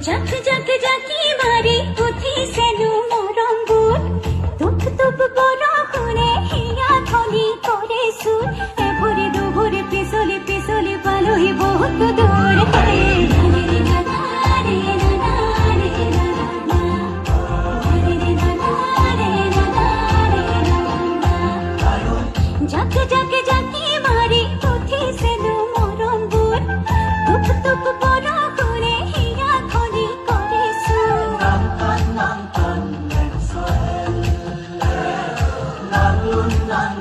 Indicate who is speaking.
Speaker 1: জাক জাক জাকি মারি পুথি সেনু মরম বুট তুপ তুপ বড় শুনে হিয়া থলি করে সুর এভরে দুভরে পিছলে পিছলে পালোহি বহুত দূর জাক জাক জাকি মারি পুথি সেনু মরম বুট তুপ তুপ বড় শুনে হিয়া থলি করে সুর
Speaker 2: Nang